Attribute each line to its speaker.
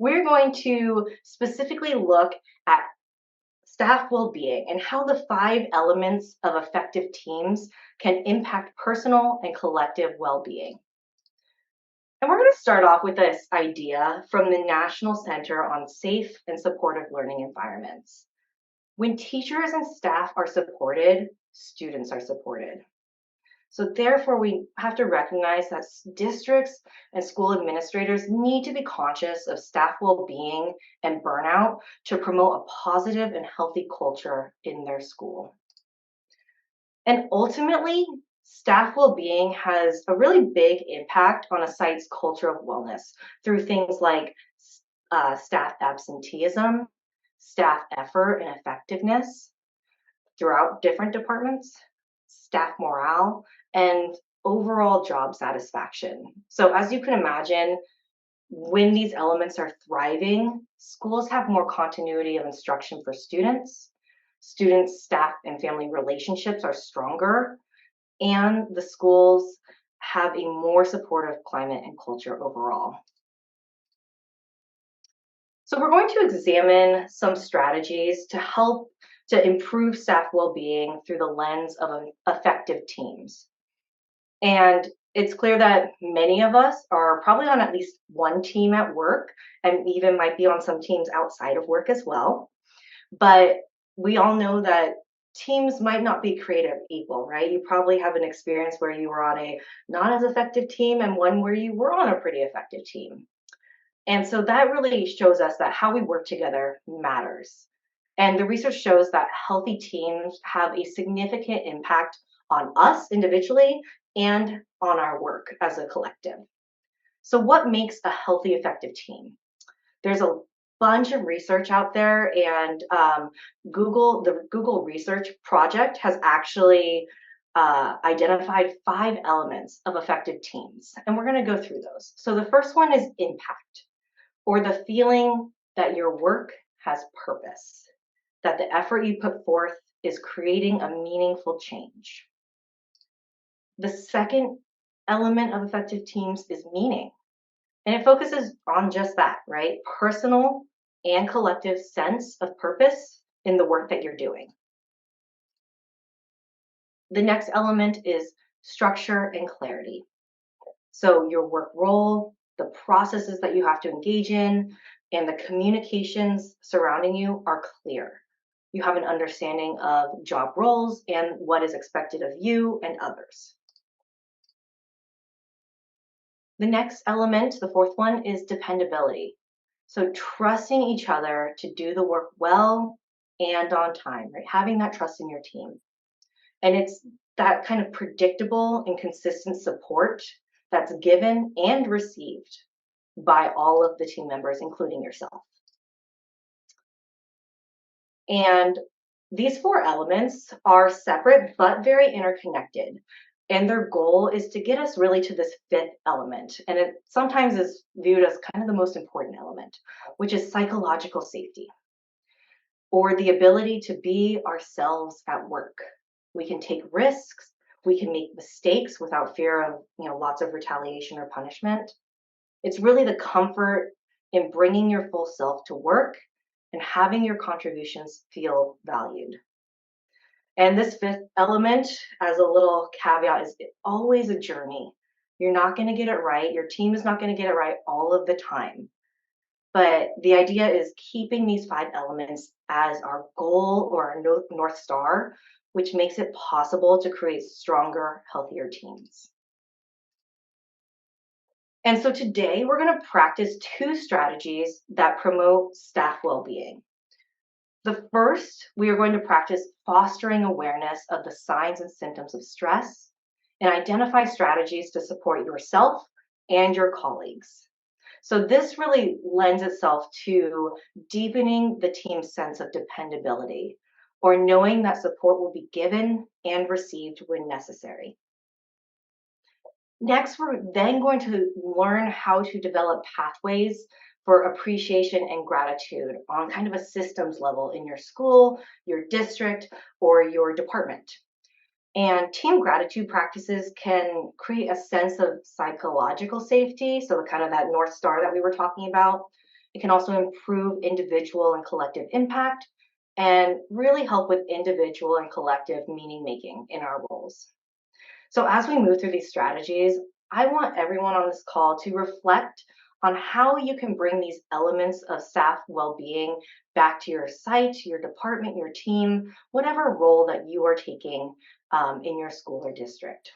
Speaker 1: we're going to specifically look at staff well-being and how the 5 elements of effective teams can impact personal and collective well-being. And we're going to start off with this idea from the National Center on Safe and Supportive Learning Environments. When teachers and staff are supported, students are supported. So therefore, we have to recognize that districts and school administrators need to be conscious of staff well-being and burnout to promote a positive and healthy culture in their school. And ultimately, staff well-being has a really big impact on a site's culture of wellness through things like staff absenteeism, staff effort and effectiveness throughout different departments, staff morale, and overall job satisfaction. So as you can imagine, when these elements are thriving, schools have more continuity of instruction for students, staff, and family relationships are stronger, and the schools have a more supportive climate and culture overall. So we're going to examine some strategies to help to improve staff well-being through the lens of effective teams. And it's clear that many of us are probably on at least one team at work and even might be on some teams outside of work as well. But we all know that teams might not be created equal, right? You probably have an experience where you were on a not as effective team and one where you were on a pretty effective team. And so that really shows us that how we work together matters. And the research shows that healthy teams have a significant impact on us individually and on our work as a collective. So what makes a healthy, effective team? There's a bunch of research out there, and the Google Research Project has actually identified 5 elements of effective teams, and we're going to go through those. So the first one is impact, or the feeling that your work has purpose, that the effort you put forth is creating a meaningful change. The second element of effective teams is meaning, and it focuses on just that, right? Personal and collective sense of purpose in the work that you're doing. The next element is structure and clarity. So your work role, the processes that you have to engage in, and the communications surrounding you are clear. You have an understanding of job roles and what is expected of you and others. The next element, the fourth one, is dependability. So trusting each other to do the work well and on time, right? Having that trust in your team. And it's that kind of predictable and consistent support that's given and received by all of the team members, including yourself. And these 4 elements are separate but very interconnected. And their goal is to get us really to this 5th element. And it sometimes is viewed as kind of the most important element, which is psychological safety, or the ability to be ourselves at work. We can take risks, we can make mistakes without fear of, lots of retaliation or punishment. It's really the comfort in bringing your full self to work and having your contributions feel valued. And this 5th element, as a little caveat, is always a journey. You're not going to get it right. Your team is not going to get it right all of the time. But the idea is keeping these 5 elements as our goal or our North Star, which makes it possible to create stronger, healthier teams. And so today we're going to practice 2 strategies that promote staff well-being. The first, we are going to practice fostering awareness of the signs and symptoms of stress and identify strategies to support yourself and your colleagues. So this really lends itself to deepening the team's sense of dependability, or knowing that support will be given and received when necessary. Next, we're then going to learn how to develop pathways for appreciation and gratitude on kind of a systems level in your school, your district, or your department. And team gratitude practices can create a sense of psychological safety, so kind of that North Star that we were talking about, It can also improve individual and collective impact and really help with individual and collective meaning making in our roles. So, as we move through these strategies, I want everyone on this call to reflect on how you can bring these elements of staff well being back to your site, your department, your team, whatever role that you are taking in your school or district.